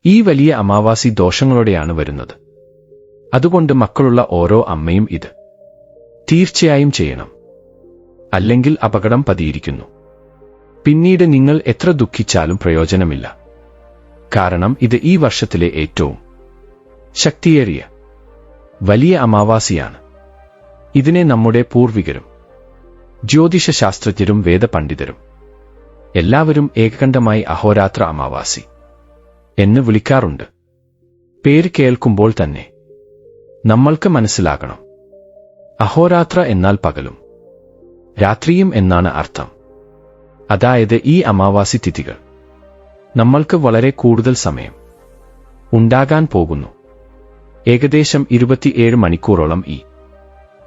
ഈ വലിയ അമാവാസി ദോഷങ്ങളോടെയാണ് വരുന്നത്. അതുകൊണ്ട് മക്കളുള്ള ഓരോ അമ്മയും ഇത് തീർച്ചയായും ചെയ്യണം. അല്ലെങ്കിൽ അപകടം പതിയിരിക്കുന്നു. പിന്നീട് നിങ്ങൾ എത്ര ദുഃഖിച്ചാലും പ്രയോജനമില്ല. കാരണം ഇത് ഈ വർഷത്തിലെ ഏറ്റവും ശക്തിയേറിയ വലിയ അമാവാസിയാണ്. ഇതിനെ നമ്മുടെ പൂർവികരും ജ്യോതിഷശാസ്ത്രജ്ഞരും വേദപണ്ഡിതരും എല്ലാവരും ഏകകണ്ഠമായി അഹോരാത്ര അമാവാസി എന്ന് വിളിക്കാറുണ്ട്. പേര് കേൾക്കുമ്പോൾ തന്നെ നമ്മൾക്ക് മനസ്സിലാകണം, അഹോരാത്ര എന്നാൽ പകലും രാത്രിയും എന്നാണ് അർത്ഥം. അതായത് ഈ അമാവാസി തിഥികൾ നമ്മൾക്ക് വളരെ കൂടുതൽ സമയം ഉണ്ടാകാൻ പോകുന്നു. ഏകദേശം 27 മണിക്കൂറോളം ഈ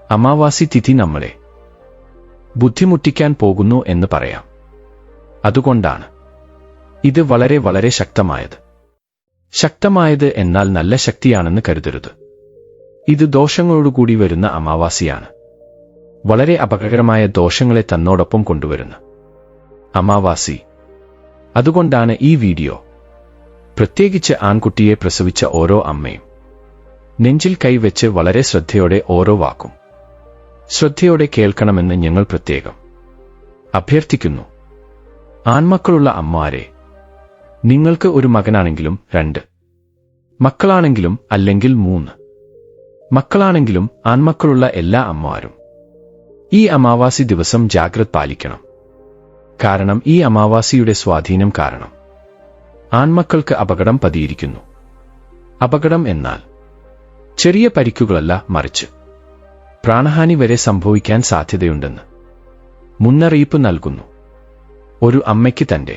അമാവാസി തിഥി നമ്മളെ ബുദ്ധിമുട്ടിക്കാൻ പോകുന്നു എന്ന് പറയാം. അതുകൊണ്ടാണ് ഇത് വളരെ വളരെ ശക്തമായത്. ശക്തമായത് എന്നാൽ നല്ല ശക്തിയാണെന്ന് കരുതരുത്. ഇത് ദോഷങ്ങളോടുകൂടി വരുന്ന അമാവാസിയാണ്. വളരെ അപകടകരമായ ദോഷങ്ങളെ തന്നോടൊപ്പം കൊണ്ടുവരുന്ന അമാവാസി. അതുകൊണ്ടാണ് ഈ വീഡിയോ പ്രത്യേകിച്ച് ആൺകുട്ടിയെ പ്രസവിച്ച ഓരോ അമ്മയും നെഞ്ചിൽ കൈവച്ച് വളരെ ശ്രദ്ധയോടെ ഓരോ വാക്കും ശ്രദ്ധയോടെ കേൾക്കണമെന്ന് ഞങ്ങൾ പ്രത്യേകം അഭ്യർത്ഥിക്കുന്നു. ആൺമക്കളുള്ള അമ്മമാരെ, നിങ്ങൾക്ക് ഒരു മകനാണെങ്കിലും 2 മക്കളാണെങ്കിലും അല്ലെങ്കിൽ 3 മക്കളാണെങ്കിലും ആൺമക്കളുള്ള എല്ലാ അമ്മമാരും ഈ അമാവാസി ദിവസം ജാഗ്രത പാലിക്കണം. കാരണം ഈ അമാവാസിയുടെ സ്വാധീനം കാരണം ആൺമക്കൾക്ക് അപകടം പതിയിരിക്കുന്നു. അപകടം എന്നാൽ ചെറിയ പരിക്കുകളല്ല, മറിച്ച് പ്രാണഹാനി വരെ സംഭവിക്കാൻ സാധ്യതയുണ്ടെന്ന് മുന്നറിയിപ്പ് നൽകുന്നു. ഒരു അമ്മയ്ക്ക് തന്റെ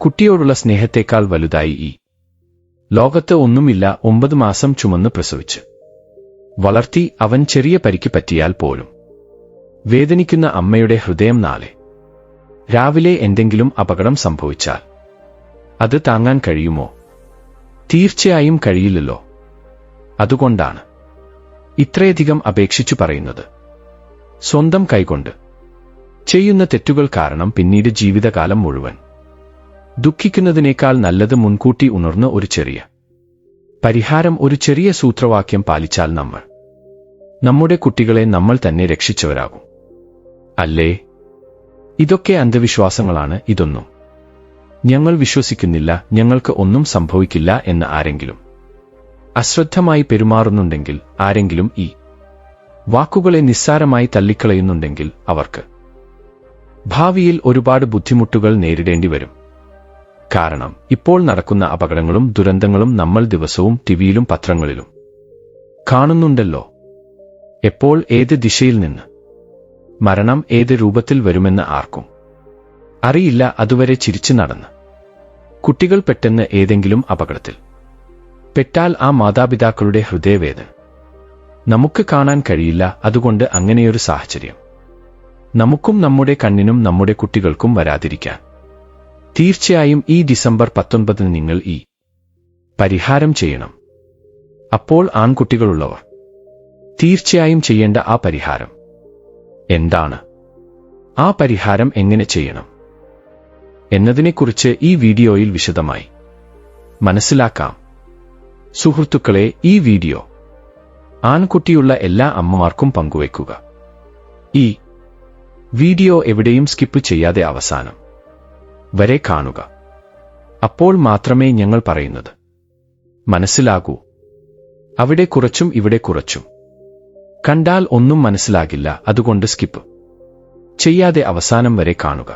കുട്ടിയോടുള്ള സ്നേഹത്തേക്കാൾ വലുതായി ഈ ലോകത്ത് ഒന്നുമില്ല. 9 മാസം ചുമന്ന് പ്രസവിച്ച് വളർത്തി അവൻ ചെറിയ പരിക്ക് പറ്റിയാൽ പോലും വേദനിക്കുന്ന അമ്മയുടെ ഹൃദയം നാളെ രാവിലെ എന്തെങ്കിലും അപകടം സംഭവിച്ചാൽ അത് താങ്ങാൻ കഴിയുമോ? തീർച്ചയായും കഴിയില്ലല്ലോ. അതുകൊണ്ടാണ് ഇത്രയധികം അപേക്ഷിച്ചു പറയുന്നത്. സ്വന്തം കൈകൊണ്ട് ചെയ്യുന്ന തെറ്റുകൾ കാരണം പിന്നീട് ജീവിതകാലം മുഴുവൻ ദുഃഖിക്കുന്നതിനേക്കാൾ നല്ലത് മുൻകൂട്ടി ഉണർന്ന് ഒരു ചെറിയ പരിഹാരം, ഒരു ചെറിയ സൂത്രവാക്യം പാലിച്ചാൽ നമ്മൾ നമ്മുടെ കുട്ടികളെ നമ്മൾ തന്നെ രക്ഷിച്ചവരാകും. അല്ലേ? ഇതൊക്കെ അന്ധവിശ്വാസങ്ങളാണ്. ഇതൊന്നും ഞങ്ങൾ വിശ്വസിക്കുന്നില്ല. ഞങ്ങൾക്ക് ഒന്നും സംഭവിക്കില്ല എന്ന് ആരെങ്കിലും അശ്രദ്ധമായി പെരുമാറുന്നുണ്ടെങ്കിൽ, ആരെങ്കിലും ഈ വാക്കുകളെ നിസ്സാരമായി തള്ളിക്കളയുന്നുണ്ടെങ്കിൽ അവർക്ക് ഭാവിയിൽ ഒരുപാട് ബുദ്ധിമുട്ടുകൾ നേരിടേണ്ടി വരും. കാരണം ഇപ്പോൾ നടക്കുന്ന അപകടങ്ങളും ദുരന്തങ്ങളും നമ്മൾ ദിവസവും ടിവിയിലും പത്രങ്ങളിലും കാണുന്നുണ്ടല്ലോ. എപ്പോൾ ഏത് ദിശയിൽ നിന്ന് മരണം ഏത് രൂപത്തിൽ വരുമെന്ന് ആർക്കും അറിയില്ല. അതുവരെ ചിരിച്ചു നടന്ന് കുട്ടികൾ പെട്ടെന്ന് ഏതെങ്കിലും അപകടത്തിൽ പെട്ടാൽ ആ മാതാപിതാക്കളുടെ ഹൃദയവേദന നമുക്ക് കാണാൻ കഴിയില്ല. അതുകൊണ്ട് അങ്ങനെയൊരു സാഹചര്യം നമുക്കും നമ്മുടെ കണ്ണിനും നമ്മുടെ കുട്ടികൾക്കും വരാതിരിക്കാൻ തീർച്ചയായും ഈ ഡിസംബർ 19 നിങ്ങൾ ഈ പരിഹാരം ചെയ്യണം. അപ്പോൾ ആൺകുട്ടികളുള്ളവർ തീർച്ചയായും ചെയ്യേണ്ട ആ പരിഹാരം എന്താണ്? ആ പരിഹാരം എങ്ങനെ ചെയ്യണം എന്നതിനെക്കുറിച്ച് ഈ വീഡിയോയിൽ വിശദമായി മനസ്സിലാക്കാം. സുഹൃത്തുക്കളെ, ഈ വീഡിയോ ആൺകുട്ടിയുള്ള എല്ലാ അമ്മമാർക്കും പങ്കുവയ്ക്കുക. ഈ വീഡിയോ എവിടെയും സ്കിപ്പ് ചെയ്യാതെ അവസാനം വരെ കാണുക. അപ്പോൾ മാത്രമേ ഞങ്ങൾ പറയുന്നത് മനസ്സിലാകൂ. അവിടെ കുറച്ചും ഇവിടെ കുറച്ചും കണ്ടാൽ ഒന്നും മനസ്സിലാകില്ല. അതുകൊണ്ട് സ്കിപ്പ് ചെയ്യാതെ അവസാനം വരെ കാണുക.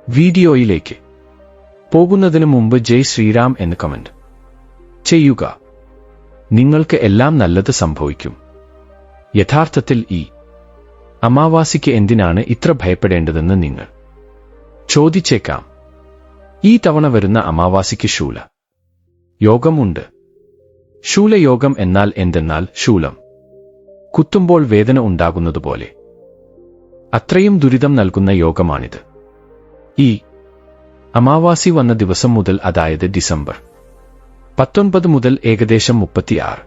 വീഡിയോയിലേക്ക് പോകുന്നതിന് മുമ്പ് ജയ് ശ്രീറാം എന്ന് കമന്റ് ചെയ്യുക. നിങ്ങൾക്ക് എല്ലാം നല്ലത് സംഭവിക്കും. യഥാർത്ഥത്തിൽ ഈ അമാവാസിക്ക് എന്തിനാണ് ഇത്ര ഭയപ്പെടേണ്ടതെന്ന് നിങ്ങൾ ചോദിച്ചേക്കാം. ഈ തവണ വരുന്ന അമാവാസിക്ക് ശൂല യോഗമുണ്ട്. ശൂലയോഗം എന്നാൽ എന്തെന്നാൽ ശൂലം കുത്തുമ്പോൾ വേദന ഉണ്ടാകുന്നതുപോലെ അത്രയും ദുരിതം നൽകുന്ന യോഗമാണിത്. ഈ അമാവാസി വന്ന ദിവസം മുതൽ, അതായത് ഡിസംബർ 19 മുതൽ ഏകദേശം 36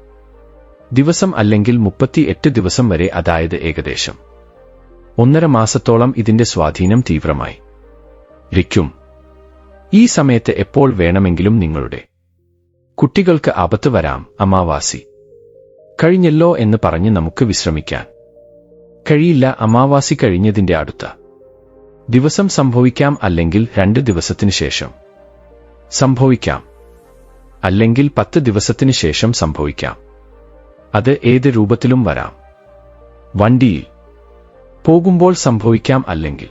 ദിവസം അല്ലെങ്കിൽ 38 ദിവസം വരെ, അതായത് ഏകദേശം 1.5 മാസത്തോളം ഇതിന്റെ സ്വാധീനം തീവ്രമായി ഇരിക്കും. ഈ സമയത്ത് എപ്പോൾ വേണമെങ്കിലും നിങ്ങളുടെ കുട്ടികൾക്ക് ആപത്ത് വരാം. അമാവാസി കഴിഞ്ഞല്ലോ എന്ന് പറഞ്ഞ് നമുക്ക് വിശ്രമിക്കാൻ കഴിയില്ല. അമാവാസി കഴിഞ്ഞതിന്റെ അടുത്ത ദിവസം സംഭവിക്കാം, അല്ലെങ്കിൽ 2 ദിവസത്തിനു ശേഷം സംഭവിക്കാം, അല്ലെങ്കിൽ 10 ദിവസത്തിനു ശേഷം സംഭവിക്കാം. അത് ഏത് രൂപത്തിലും വരാം. വണ്ടിയിൽ പോകുമ്പോൾ സംഭവിക്കാം, അല്ലെങ്കിൽ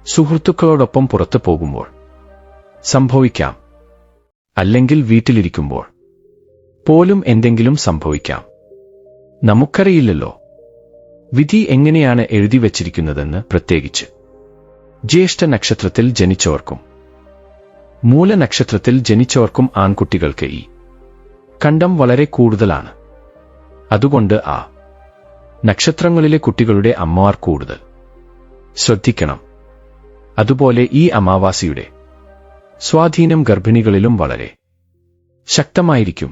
സുഹൃത്തുക്കളോടൊപ്പം പുറത്തു പോകുമ്പോൾ സംഭവിക്കാം, അല്ലെങ്കിൽ വീട്ടിലിരിക്കുമ്പോൾ പോലും എന്തെങ്കിലും സംഭവിക്കാം. നമുക്കറിയില്ലല്ലോ വിധി എങ്ങനെയാണ് എഴുതി വച്ചിരിക്കുന്നതെന്ന്. പ്രത്യേകിച്ച് ജ്യേഷ്ഠ നക്ഷത്രത്തിൽ ജനിച്ചവർക്കും മൂല നക്ഷത്രത്തിൽ ജനിച്ചവർക്കും ആൺകുട്ടികൾക്ക് ഈ കണ്ടം വളരെ കൂടുതലാണ്. അതുകൊണ്ട് ആ നക്ഷത്രങ്ങളിലെ കുട്ടികളുടെ അമ്മമാർ കൂടുതൽ ശ്രദ്ധിക്കണം. അതുപോലെ ഈ അമാവാസിയുടെ സ്വാധീനം ഗർഭിണികളിലും വളരെ ശക്തമായിരിക്കും.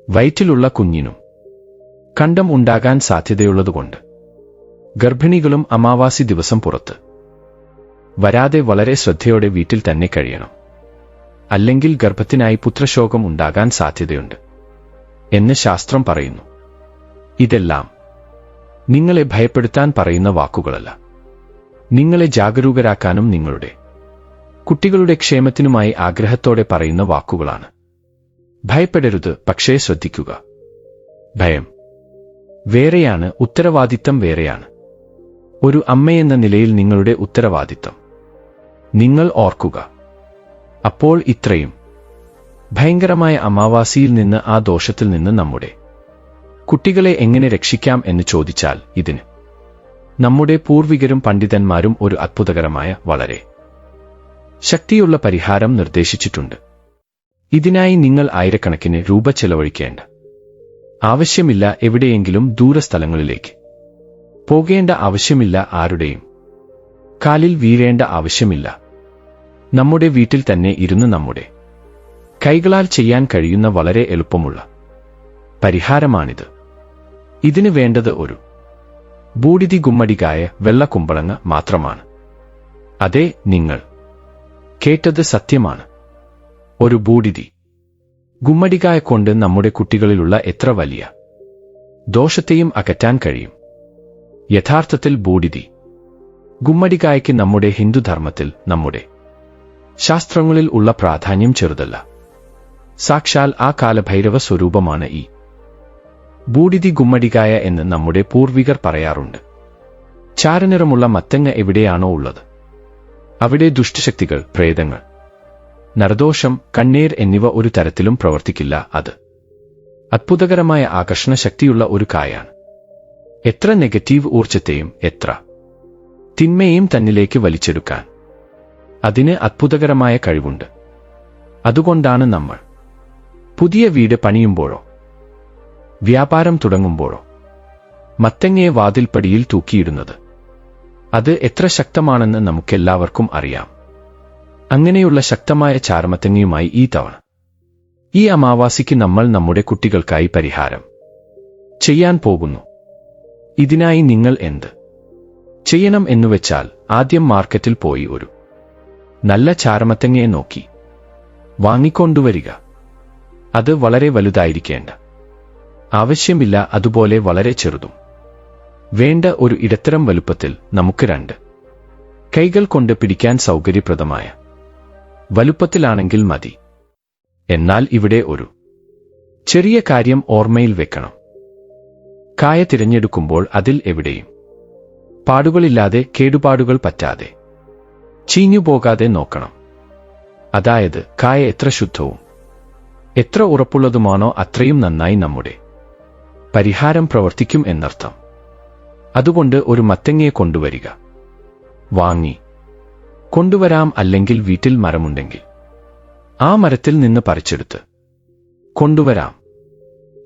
വയറ്റിലുള്ള കുഞ്ഞിനും കണ്ടം ഉണ്ടാകാൻ സാധ്യതയുള്ളതുകൊണ്ട് ഗർഭിണികളും അമാവാസി ദിവസം പുറത്ത് വരാതെ വളരെ ശ്രദ്ധയോടെ വീട്ടിൽ തന്നെ കഴിയണം. അല്ലെങ്കിൽ ഗർഭത്തിനായി പുത്രശോകം ഉണ്ടാകാൻ സാധ്യതയുണ്ട് എന്ന് ശാസ്ത്രം പറയുന്നു. ഇതെല്ലാം നിങ്ങളെ ഭയപ്പെടുത്താൻ പറയുന്ന വാക്കുകളല്ല, നിങ്ങളെ ജാഗരൂകരാക്കാനും നിങ്ങളുടെ കുട്ടികളുടെ ക്ഷേമത്തിനുമായി ആഗ്രഹത്തോടെ പറയുന്ന വാക്കുകളാണ്. ഭയപ്പെടരുത്, പക്ഷേ ശ്രദ്ധിക്കുക. ഭയം വേറെയാണ്, ഉത്തരവാദിത്തം വേറെയാണ്. ഒരു അമ്മയെന്ന നിലയിൽ നിങ്ങളുടെ ഉത്തരവാദിത്തം നിങ്ങൾ ഓർക്കുക. അപ്പോൾ ഇത്രയും ഭയങ്കരമായ അമാവാസിയിൽ നിന്ന്, ആ ദോഷത്തിൽ നിന്ന് നമ്മുടെ കുട്ടികളെ എങ്ങനെ രക്ഷിക്കാം എന്ന് ചോദിച്ചാൽ, ഇതിന് നമ്മുടെ പൂർവികരും പണ്ഡിതന്മാരും ഒരു അത്ഭുതകരമായ, വളരെ ശക്തിയുള്ള പരിഹാരം നിർദ്ദേശിച്ചിട്ടുണ്ട്. ഇതിനായി നിങ്ങൾ ആയിരക്കണക്കിന് രൂപ ചെലവഴിക്കേണ്ട ആവശ്യമില്ല. എവിടെയെങ്കിലും ദൂരസ്ഥലങ്ങളിലേക്ക് പോകേണ്ട ആവശ്യമില്ല. ആരുടെയും കാലിൽ വീഴേണ്ട ആവശ്യമില്ല. നമ്മുടെ വീട്ടിൽ തന്നെ ഇരുന്ന് നമ്മുടെ കൈകളാൽ ചെയ്യാൻ കഴിയുന്ന വളരെ എളുപ്പമുള്ള പരിഹാരമാണിത്. ഇതിന് വേണ്ടത് ഒരു ബൂഡിതി ഗുമ്മടികായ വെള്ള കുമ്പളങ്ങ മാത്രമാണ്. അതെ, നിങ്ങൾ കേട്ടത് സത്യമാണ്. ഒരു ബൂഡിതി ഗുമ്മടികായ കൊണ്ട് നമ്മുടെ കുട്ടികളിലുള്ള എത്ര വലിയ ദോഷത്തെയും അകറ്റാൻ കഴിയും. യഥാർത്ഥത്തിൽ ബൂഡിതി ഗുമ്മടികായ്ക്ക് നമ്മുടെ ഹിന്ദുധർമ്മത്തിൽ, നമ്മുടെ ശാസ്ത്രങ്ങളിൽ ഉള്ള പ്രാധാന്യം ചെറുതല്ല. സാക്ഷാൽ ആ കാലഭൈരവ സ്വരൂപമാണ് ഈ ബൂഡിതി ഗുമ്മടികായ എന്ന് നമ്മുടെ പൂർവികർ പറയാറുണ്ട്. ചാരനിറമുള്ള മത്തങ്ങ എവിടെയാണോ ഉള്ളത്, അവിടെ ദുഷ്ടശക്തികൾ, പ്രേതങ്ങൾ, നരദോഷം, കണ്ണീർ എന്നിവ ഒരു തരത്തിലും പ്രവർത്തിക്കില്ല. അത് അത്ഭുതകരമായ ആകർഷണ ശക്തിയുള്ള ഒരു കായാണ്. എത്ര നെഗറ്റീവ് ഊർജത്തെയും എത്ര തിന്മയും തന്നിലേക്ക് വലിച്ചെടുക്കാൻ അതിന് അത്ഭുതകരമായ കഴിവുണ്ട്. അതുകൊണ്ടാണ് നമ്മൾ പുതിയ വീട് പണിയുമ്പോഴോ വ്യാപാരം തുടങ്ങുമ്പോഴോ മത്തങ്ങയെ വാതിൽപ്പടിയിൽ തൂക്കിയിടുന്നത്. അത് എത്ര ശക്തമാണെന്ന് നമുക്കെല്ലാവർക്കും അറിയാം. അങ്ങനെയുള്ള ശക്തമായ ചാരമത്തങ്ങയുമായി ഈ തവണ ഈ അമാവാസിക്ക് നമ്മൾ നമ്മുടെ കുട്ടികൾക്കായി പരിഹാരം ചെയ്യാൻ പോകുന്നു. ഇതിനായി നിങ്ങൾ എന്ത് ചെയ്യണം എന്നുവെച്ചാൽ, ആദ്യം മാർക്കറ്റിൽ പോയി ഒരു നല്ല ചാരമത്തങ്ങയെ നോക്കി വാങ്ങിക്കൊണ്ടുവരിക. അത് വളരെ വലുതായിരിക്കേണ്ട ആവശ്യമില്ല, അതുപോലെ വളരെ ചെറുതും വേണ്ട. ഒരു ഇടത്തരം വലുപ്പത്തിൽ, നമുക്ക് 2 കൈകൾ കൊണ്ട് പിടിക്കാൻ സൗകര്യപ്രദമായ വലുപ്പത്തിലാണെങ്കിൽ മതി. എന്നാൽ ഇവിടെ ഒരു ചെറിയ കാര്യം ഓർമ്മയിൽ വെക്കണം. കായ തിരഞ്ഞെടുക്കുമ്പോൾ അതിൽ എവിടെയും പാടുകളില്ലാതെ, കേടുപാടുകൾ പറ്റാതെ, ചീഞ്ഞുപോകാതെ നോക്കണം. അതായത് കായ എത്ര ശുദ്ധവും എത്ര ഉറപ്പുള്ളതുമാണോ അത്രയും നന്നായി നമ്മുടെ പരിഹാരം പ്രവർത്തിക്കും എന്നർത്ഥം. അതുകൊണ്ട് ഒരു മത്തങ്ങയെ കൊണ്ടുവരിക. വാങ്ങി കൊണ്ടുവരാം, അല്ലെങ്കിൽ വീട്ടിൽ മരമുണ്ടെങ്കിൽ ആ മരത്തിൽ നിന്ന് പറിച്ചെടുത്ത് കൊണ്ടുവരാം.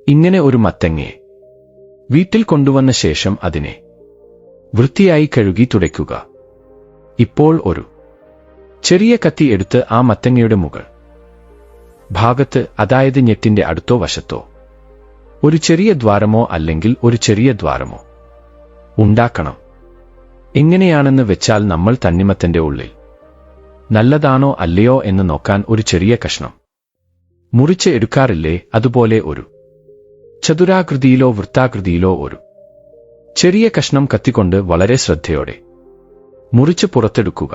ഇങ്ങനെ ഒരു മത്തങ്ങയെ വീട്ടിൽ കൊണ്ടുവന്ന ശേഷം അതിനെ വൃത്തിയായി കഴുകി തുടയ്ക്കുക. ഇപ്പോൾ ഒരു ചെറിയ കത്തി എടുത്ത് ആ മത്തങ്ങയുടെ മുകൾ ഭാഗത്ത്, അതായത് ഞെട്ടിന്റെ അടുത്തോ വശത്തോ ഒരു ചെറിയ ദ്വാരമോ അല്ലെങ്കിൽ ഒരു ചെറിയ ദ്വാരമോ ഉണ്ടാക്കണം. എങ്ങനെയാണെന്ന് വെച്ചാൽ, നമ്മൾ തണ്ണിമത്തന്റെ ഉള്ളിൽ നല്ലതാണോ അല്ലയോ എന്ന് നോക്കാൻ ഒരു ചെറിയ കഷ്ണം മുറിച്ച് എടുക്കാറില്ലേ, അതുപോലെ ഒരു ചതുരാകൃതിയിലോ വൃത്താകൃതിയിലോ ഒരു ചെറിയ കഷ്ണം കത്തിക്കൊണ്ട് വളരെ ശ്രദ്ധയോടെ മുറിച്ച് പുറത്തെടുക്കുക.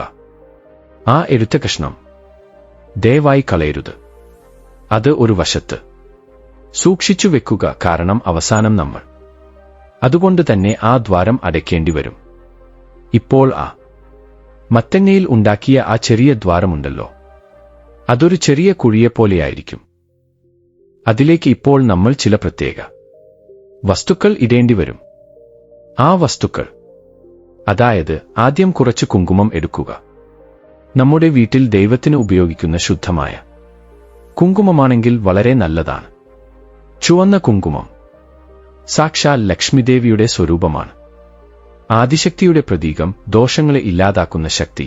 ആ എടുത്ത കഷ്ണം ദയവായി കളയരുത്. അത് ഒരു വശത്ത് സൂക്ഷിച്ചു വെക്കുക, കാരണം അവസാനം നമ്മൾ അതുകൊണ്ട് തന്നെ ആ ദ്വാരം അടയ്ക്കേണ്ടി വരും. ഇപ്പോൾ ആ മത്തങ്ങയിൽ ഉണ്ടാക്കിയ ആ ചെറിയ ദ്വാരമുണ്ടല്ലോ, അതൊരു ചെറിയ കുഴിയെപ്പോലെയായിരിക്കും. അതിലേക്ക് ഇപ്പോൾ നമ്മൾ ചില പ്രത്യേക വസ്തുക്കൾ ഇടേണ്ടി വരും. ആ വസ്തുക്കൾ, അതായത് ആദ്യം കുറച്ച് കുങ്കുമം എടുക്കുക. നമ്മുടെ വീട്ടിൽ ദൈവത്തിന് ഉപയോഗിക്കുന്ന ശുദ്ധമായ കുങ്കുമമാണെങ്കിൽ വളരെ നല്ലതാണ്. ചുവന്ന കുങ്കുമം സാക്ഷാൽ ലക്ഷ്മിദേവിയുടെ സ്വരൂപമാണ്. ആദിശക്തിയുടെ പ്രതീകം, ദോഷങ്ങളെ ഇല്ലാതാക്കുന്ന ശക്തി,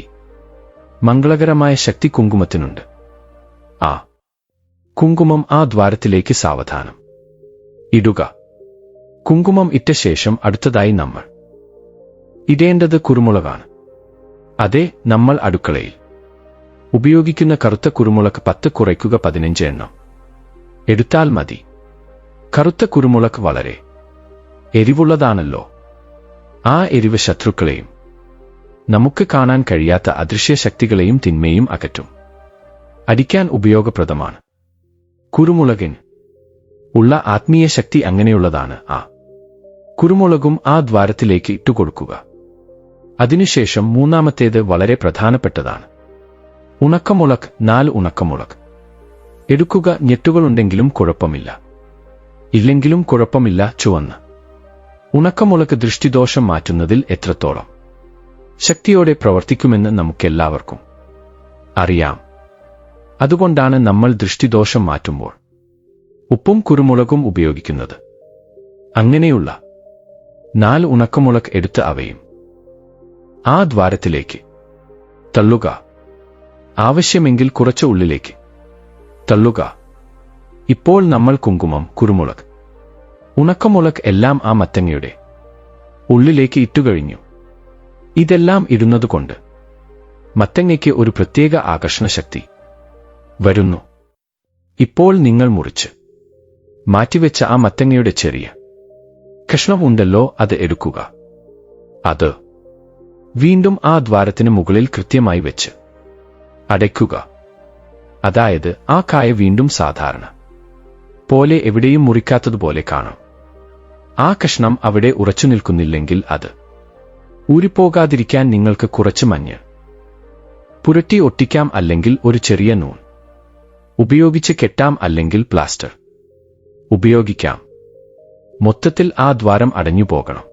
മംഗളകരമായ ശക്തി കുങ്കുമത്തിനുണ്ട്. ആ കുങ്കുമം ആ ദ്വാരത്തിലേക്ക് സാവധാനം ഇടുക. കുങ്കുമം ഇട്ട ശേഷം അടുത്തതായി നമ്മൾ ഇടേണ്ടത് കുരുമുളകാണ്. അതെ, നമ്മൾ അടുക്കളയിൽ ഉപയോഗിക്കുന്ന കറുത്ത കുരുമുളക് 10 കുറയ്ക്കുക 15 എണ്ണം എടുത്താൽ മതി. കറുത്ത കുരുമുളക് വളരെ എരിവുള്ളതാണല്ലോ. ആ എരിവ് ശത്രുക്കളെയും നമുക്ക് കാണാൻ കഴിയാത്ത അദൃശ്യ ശക്തികളെയും തിന്മയും അകറ്റും. അടിക്കാൻ ഉപയോഗപ്രദമാണ്. കുരുമുളകിന് ഉള്ള ആത്മീയ ശക്തി അങ്ങനെയുള്ളതാണ്. ആ കുരുമുളകും ആ ദ്വാരത്തിലേക്ക് ഇട്ടുകൊടുക്കുക. അതിനുശേഷം മൂന്നാമത്തേത് വളരെ പ്രധാനപ്പെട്ടതാണ്. ഉണക്കമുളക്. 4 ഉണക്കമുളക് എടുക്കുക. ഞെട്ടുകളുണ്ടെങ്കിലും കുഴപ്പമില്ല, ഇല്ലെങ്കിലും കുഴപ്പമില്ല. ചുവന്ന ഉണക്കമുളക് ദൃഷ്ടിദോഷം മാറ്റുന്നതിൽ എത്രത്തോളം ശക്തിയോടെ പ്രവർത്തിക്കുമെന്ന് നമുക്കെല്ലാവർക്കും അറിയാം. അതുകൊണ്ടാണ് നമ്മൾ ദൃഷ്ടിദോഷം മാറ്റുമ്പോൾ ഉപ്പും കുരുമുളകും ഉപയോഗിക്കുന്നത്. അങ്ങനെയുള്ള 4 ഉണക്കമുളക് എടുത്ത് അവയും ആ ദ്വാരത്തിലേക്ക് തള്ളുക. ആവശ്യമെങ്കിൽ കുറച്ച് ഉള്ളിലേക്ക് തള്ളുക. ഇപ്പോൾ നമ്മൾ കുങ്കുമം, കുരുമുളക്, ഉണക്കമുളക് എല്ലാം ആ മത്തങ്ങയുടെ ഉള്ളിലേക്ക് ഇട്ടുകഴിഞ്ഞു. ഇതെല്ലാം ഇടുന്നതുകൊണ്ട് മത്തങ്ങയ്ക്ക് ഒരു പ്രത്യേക ആകർഷണ ശക്തി വരുന്നു. ഇപ്പോൾ നിങ്ങൾ മുറിച്ച് മാറ്റിവെച്ച ആ മത്തങ്ങയുടെ ചെറിയ കഷ്ണം ഉണ്ടല്ലോ, അത് എടുക്കുക. അത് വീണ്ടും ആ ദ്വാരത്തിന് മുകളിൽ കൃത്യമായി വെച്ച് അടയ്ക്കുക. അതായത് ആ കായ വീണ്ടും സാധാരണ പോലെ എവിടെയും മുറിക്കാത്തതുപോലെ കാണും. ആ കഷ്ണം അവിടെ ഉറച്ചു നിൽക്കുന്നില്ലെങ്കിൽ അത് ഊരിപ്പോകാതിരിക്കാൻ നിങ്ങൾക്ക് കുറച്ച് മഞ്ഞൾ പുരട്ടി ഒട്ടിക്കാം, അല്ലെങ്കിൽ ഒരു ചെറിയ നൂൽ ഉപയോഗിച്ച് കെട്ടാം, അല്ലെങ്കിൽ പ്ലാസ്റ്റർ ഉപയോഗിക്കാം. മൊത്തത്തിൽ ആ ദ്വാരം അടഞ്ഞു പോകണം.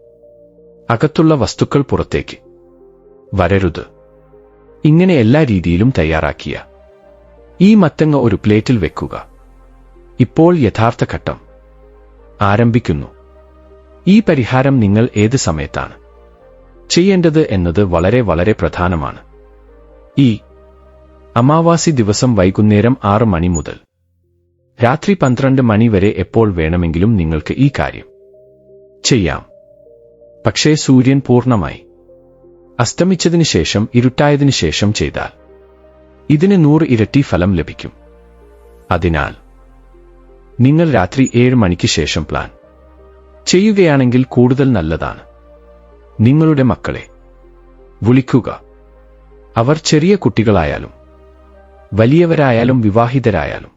അകത്തുള്ള വസ്തുക്കൾ പുറത്തേക്ക് വരരുത്. ഇങ്ങനെ എല്ലാ രീതിയിലും തയ്യാറാക്കിയ ഈ മത്തങ്ങ ഒരു പ്ലേറ്റിൽ വെക്കുക. ഇപ്പോൾ യഥാർത്ഥ ഘട്ടം ആരംഭിക്കുന്നു. ഈ പരിഹാരം നിങ്ങൾ ഏത് സമയത്താണ് ചെയ്യേണ്ടത് എന്നത് വളരെ വളരെ പ്രധാനമാണ്. ഈ അമാവാസി ദിവസം വൈകുന്നേരം 6 മണി മുതൽ രാത്രി 12 മണി വരെ എപ്പോൾ വേണമെങ്കിലും നിങ്ങൾക്ക് ഈ കാര്യം ചെയ്യാം. പക്ഷേ സൂര്യൻ പൂർണ്ണമായി അസ്തമിച്ചതിനു ശേഷം, ഇരുട്ടായതിനു ശേഷം ചെയ്താൽ ഇതിന് 100 ഇരട്ടി ഫലം ലഭിക്കും. അതിനാൽ നിങ്ങൾ രാത്രി 7 മണിക്ക് ശേഷം പ്ലാൻ ചെയ്യുകയാണെങ്കിൽ കൂടുതൽ നല്ലതാണ്. നിങ്ങളുടെ മക്കളെ വിളിക്കുക. അവർ ചെറിയ കുട്ടികളായാലും വലിയവരായാലും വിവാഹിതരായാലും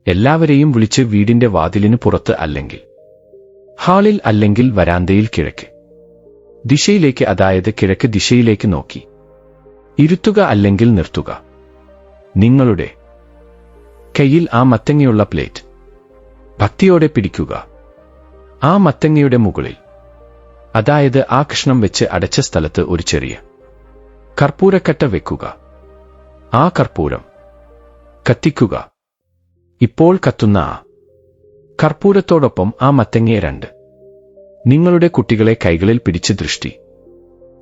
എല്ലാവരെയും വിളിച്ച് വീടിന്റെ വാതിലിന് പുറത്ത്, അല്ലെങ്കിൽ ഹാളിൽ, അല്ലെങ്കിൽ വരാന്തയിൽ കിഴക്ക് ദിശയിലേക്ക്, അതായത് കിഴക്ക് ദിശയിലേക്ക് നോക്കി ഇരുത്തുക അല്ലെങ്കിൽ നിർത്തുക. നിങ്ങളുടെ കയ്യിൽ ആ മത്തങ്ങയുള്ള പ്ലേറ്റ് ഭക്തിയോടെ പിടിക്കുക. ആ മത്തങ്ങയുടെ മുകളിൽ, അതായത് ആ കഷ്ണം വെച്ച് അടച്ച സ്ഥലത്ത് ഒരു ചെറിയ കർപ്പൂരക്കട്ട വെക്കുക. ആ കർപ്പൂരം കത്തിക്കുക. ഇപ്പോൾ കത്തുന്ന ആ കർപ്പൂരത്തോടൊപ്പം ആ മത്തങ്ങയെ 2 നിങ്ങളുടെ കുട്ടികളെ കൈകളിൽ പിടിച്ച് ദൃഷ്ടി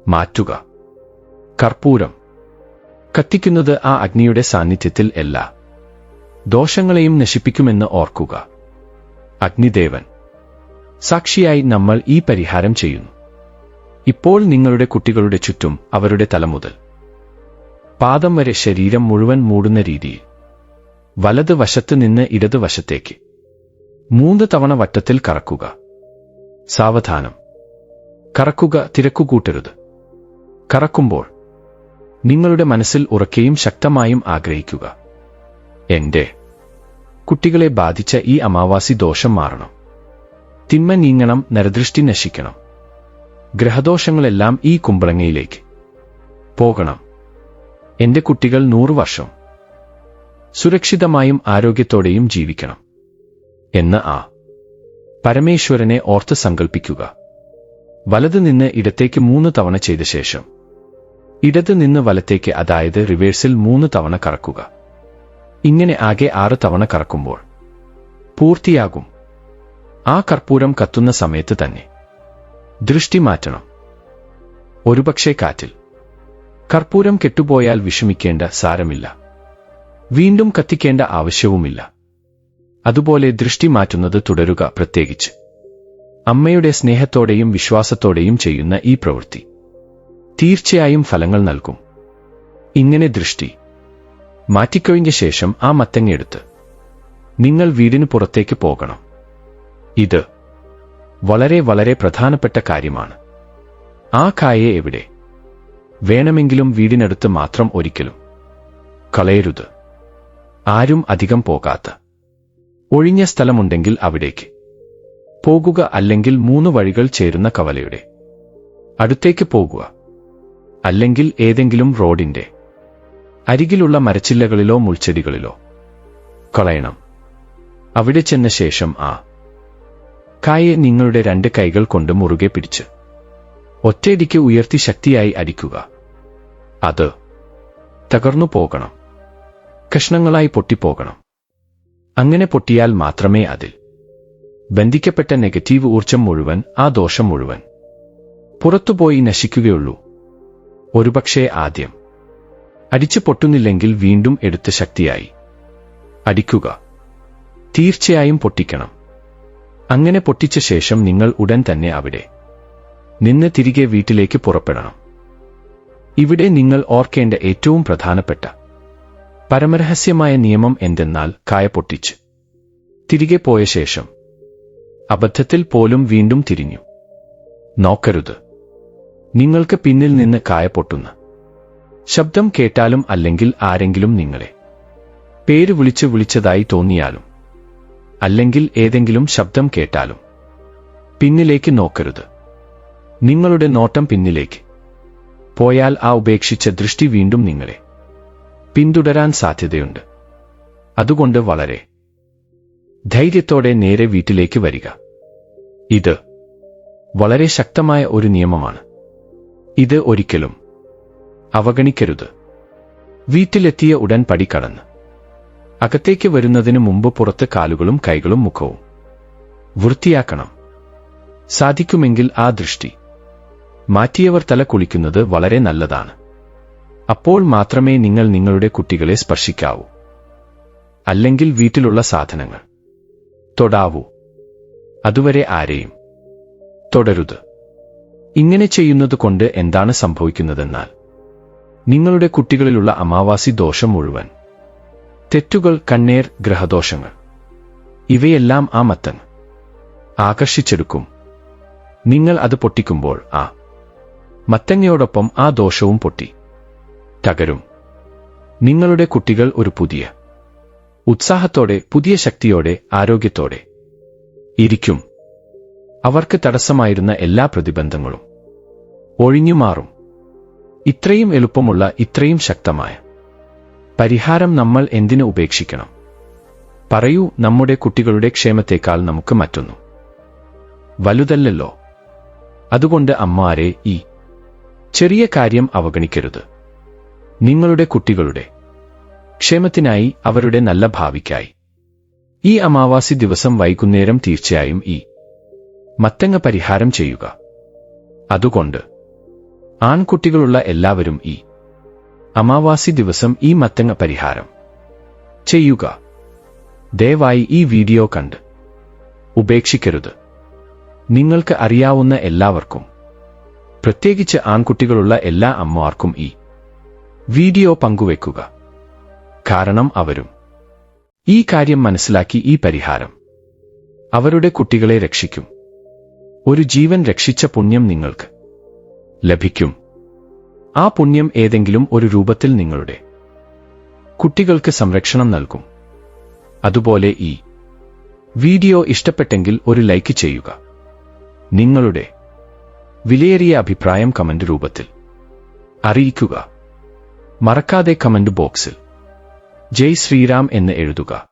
മാറ്റുക. കർപ്പൂരം കത്തിക്കുന്നത് ആ അഗ്നിയുടെ സാന്നിധ്യത്തിൽ എല്ലാ ദോഷങ്ങളെയും നശിപ്പിക്കുമെന്ന് ഓർക്കുക. അഗ്നിദേവൻ സാക്ഷിയായി നമ്മൾ ഈ പരിഹാരം ചെയ്യുന്നു. ഇപ്പോൾ നിങ്ങളുടെ കുട്ടികളുടെ ചുറ്റും, അവരുടെ തല മുതൽ പാദം വരെ ശരീരം മുഴുവൻ മൂടുന്ന രീതിയിൽ വലത് വശത്ത് നിന്ന് ഇടത് വശത്തേക്ക് 3 തവണ വട്ടത്തിൽ കറക്കുക. സാവധാനം കറക്കുക, തിരക്കുകൂട്ടരുത്. കറക്കുമ്പോൾ നിങ്ങളുടെ മനസ്സിൽ ഉറക്കെയും ശക്തമായും ആഗ്രഹിക്കുക, എന്റെ കുട്ടികളെ ബാധിച്ച ഈ അമാവാസി ദോഷം മാറണം, തിന്മ നീങ്ങണം, നരദൃഷ്ടി നശിക്കണം, ഗ്രഹദോഷങ്ങളെല്ലാം ഈ കുമ്പളങ്ങയിലേക്ക് പോകണം, എന്റെ കുട്ടികൾ 100 വർഷം സുരക്ഷിതമായും ആരോഗ്യത്തോടെയും ജീവിക്കണം എന്ന് ആ പരമേശ്വരനെ ഓർത്ത് സങ്കൽപ്പിക്കുക. വലത് നിന്ന് ഇടത്തേക്ക് 3 തവണ ചെയ്ത ശേഷം ഇടത് നിന്ന് വലത്തേക്ക്, അതായത് റിവേഴ്സിൽ 3 തവണ കറക്കുക. ഇങ്ങനെ ആകെ 6 തവണ കറക്കുമ്പോൾ പൂർത്തിയാകും. ആ കർപ്പൂരം കത്തുന്ന സമയത്ത് തന്നെ ദൃഷ്ടി മാറ്റണം. ഒരുപക്ഷേ കാറ്റിൽ കർപ്പൂരം കെട്ടുപോയാൽ വിഷമിക്കേണ്ട, സാരമില്ല. വീണ്ടും കത്തിക്കേണ്ട ആവശ്യവുമില്ല. അതുപോലെ ദൃഷ്ടി മാറ്റുന്നത് തുടരുക. പ്രത്യേകിച്ച് അമ്മയുടെ സ്നേഹത്തോടെയും വിശ്വാസത്തോടെയും ചെയ്യുന്ന ഈ പ്രവൃത്തി തീർച്ചയായും ഫലങ്ങൾ നൽകും. ഇങ്ങനെ ദൃഷ്ടി മാറ്റിക്കഴിഞ്ഞ ശേഷം ആ മത്തങ്ങയെടുത്ത് നിങ്ങൾ വീടിന് പുറത്തേക്ക് പോകണം. ഇത് വളരെ വളരെ പ്രധാനപ്പെട്ട കാര്യമാണ്. ആ കായെ എവിടെ വേണമെങ്കിലും വീടിനടുത്ത് മാത്രം, ഒരിക്കലും കളയരുത്. ആരും അധികം പോകാത്ത ഒഴിഞ്ഞ സ്ഥലമുണ്ടെങ്കിൽ അവിടേക്ക് പോകുക, അല്ലെങ്കിൽ 3 വഴികൾ ചേരുന്ന കവലയുടെ അടുത്തേക്ക് പോകുക, അല്ലെങ്കിൽ ഏതെങ്കിലും റോഡിന്റെ അരികിലുള്ള മരച്ചില്ലകളിലോ മുൾച്ചെടികളിലോ കളയണം. അവിടെ ചെന്ന ശേഷം ആ കായെ നിങ്ങളുടെ 2 കൈകൾ കൊണ്ട് മുറുകെ പിടിച്ച് ഒറ്റയടിക്ക് ഉയർത്തി ശക്തിയായി അടിക്കുക. അത് തകർന്നു പോകണം, കഷ്ണങ്ങളായി പൊട്ടിപ്പോകണം. അങ്ങനെ പൊട്ടിയാൽ മാത്രമേ അതിൽ ബന്ധിക്കപ്പെട്ട നെഗറ്റീവ് ഊർജം മുഴുവൻ, ആ ദോഷം മുഴുവൻ പുറത്തുപോയി നശിക്കുകയുള്ളൂ. ഒരുപക്ഷേ ആദ്യം അടിച്ചു പൊട്ടുന്നില്ലെങ്കിൽ വീണ്ടും എടുത്ത് ശക്തിയായി അടിക്കുക. തീർച്ചയായും പൊട്ടിക്കണം. അങ്ങനെ പൊട്ടിച്ച ശേഷം നിങ്ങൾ ഉടൻ തന്നെ അവിടെ നിന്ന് തിരികെ വീട്ടിലേക്ക് പുറപ്പെടണം. ഇവിടെ നിങ്ങൾ ഓർക്കേണ്ട ഏറ്റവും പ്രധാനപ്പെട്ട പരമരഹസ്യമായ നിയമം എന്തെന്നാൽ, കായ പൊട്ടിച്ച് തിരികെ പോയ ശേഷം അബദ്ധത്തിൽ പോലും വീണ്ടും തിരിഞ്ഞു നോക്കരുത്. നിങ്ങൾക്ക് പിന്നിൽ നിന്ന് കായ പൊട്ടുന്ന ശബ്ദം കേട്ടാലും, അല്ലെങ്കിൽ ആരെങ്കിലും നിങ്ങളെ പേര് വിളിച്ചതായി തോന്നിയാലും, അല്ലെങ്കിൽ ഏതെങ്കിലും ശബ്ദം കേട്ടാലും പിന്നിലേക്ക് നോക്കരുത്. നിങ്ങളുടെ നോട്ടം പിന്നിലേക്ക് പോയാൽ ആ ഉപേക്ഷിച്ച ദൃഷ്ടി വീണ്ടും നിങ്ങളെ പിന്തുടരാൻ സാധ്യതയുണ്ട്. അതുകൊണ്ട് വളരെ ധൈര്യത്തോടെ നേരെ വീട്ടിലേക്ക് വരിക. ഇത് വളരെ ശക്തമായ ഒരു നിയമമാണ്. ഇത് ഒരിക്കലും അവഗണിക്കരുത്. വീട്ടിലെത്തിയ ഉടൻ പടി കടന്ന് അകത്തേക്ക് വരുന്നതിന് മുമ്പ് പുറത്ത് കാലുകളും കൈകളും മുഖവും വൃത്തിയാക്കണം. സാധിക്കുമെങ്കിൽ ആ ദൃഷ്ടി മാറ്റിയവർ തല കുളിക്കുന്നത് വളരെ നല്ലതാണ്. അപ്പോൾ മാത്രമേ നിങ്ങൾ നിങ്ങളുടെ കുട്ടികളെ സ്പർശിക്കാവൂ, അല്ലെങ്കിൽ വീട്ടിലുള്ള സാധനങ്ങൾ തൊടാവൂ. അതുവരെ ആരെയും തുടരുത്. ഇങ്ങനെ ചെയ്യുന്നത് കൊണ്ട് എന്താണ് സംഭവിക്കുന്നതെന്നാൽ, നിങ്ങളുടെ കുട്ടികളിലുള്ള അമാവാസി ദോഷം മുഴുവൻ, തെറ്റുകൾ, കണ്ണേർ, ഗ്രഹദോഷങ്ങൾ ഇവയെല്ലാം ആ മത്തങ്ങ ആകർഷിച്ചെടുക്കും. നിങ്ങൾ അത് പൊട്ടിക്കുമ്പോൾ ആ മത്തങ്ങയോടൊപ്പം ആ ദോഷവും പൊട്ടി തകരും. നിങ്ങളുടെ കുട്ടികൾ ഒരു പുതിയ ഉത്സാഹത്തോടെ, പുതിയ ശക്തിയോടെ, ആരോഗ്യത്തോടെ ഇരിക്കും. അവർക്ക് തടസ്സമായിരുന്ന എല്ലാ പ്രതിബന്ധങ്ങളും ഒഴിഞ്ഞുമാറും. ഇത്രയും എളുപ്പമുള്ള, ഇത്രയും ശക്തമായ പരിഹാരം നമ്മൾ എന്തിനു ഉപേക്ഷിക്കണം? പറയൂ, നമ്മുടെ കുട്ടികളുടെ ക്ഷേമത്തേക്കാൾ നമുക്ക് മറ്റൊന്നും വലുതല്ലല്ലോ. അതുകൊണ്ട് അമ്മമാരെ, ഈ ചെറിയ കാര്യം അവഗണിക്കരുത്. നിങ്ങളുടെ കുട്ടികളുടെ ക്ഷേമത്തിനായി, അവരുടെ നല്ല ഭാവിക്കായി ഈ അമാവാസി ദിവസം വൈകുന്നേരം തീർച്ചയായും ഈ മത്തങ്ങ പരിഹാരം ചെയ്യുക. അതുകൊണ്ട് ആൺകുട്ടികളുള്ള എല്ലാവരും ഈ അമാവാസി ദിവസം ഈ മത്തങ്ങ പരിഹാരം ചെയ്യുക. ദയവായി ഈ വീഡിയോ കണ്ട് ഉപേക്ഷിക്കരുത്. നിങ്ങൾക്ക് അറിയാവുന്ന എല്ലാവർക്കും, പ്രത്യേകിച്ച് ആൺകുട്ടികളുള്ള എല്ലാ അമ്മമാർക്കും ഈ വീഡിയോ പങ്കുവെക്കുക. കാരണം അവരും ഈ കാര്യം മനസ്സിലാക്കി ഈ പരിഹാരം അവരുടെ കുട്ടികളെ രക്ഷിക്കും. ഒരു ജീവൻ രക്ഷിച്ച പുണ്യം നിങ്ങൾക്ക് ലഭിക്കും. ആ പുണ്യം ഏതെങ്കിലും ഒരു രൂപത്തിൽ നിങ്ങളുടെ കുട്ടികൾക്ക് സംരക്ഷണം നൽകും. അതുപോലെ ഈ വീഡിയോ ഇഷ്ടപ്പെട്ടെങ്കിൽ ഒരു ലൈക്ക് ചെയ്യുക. നിങ്ങളുടെ വിലയേറിയ അഭിപ്രായം കമന്റ് രൂപത്തിൽ അറിയിക്കുക. മറക്കാതെ കമന്റ് ബോക്സിൽ ജയ് ശ്രീറാം എന്ന് എഴുതുക.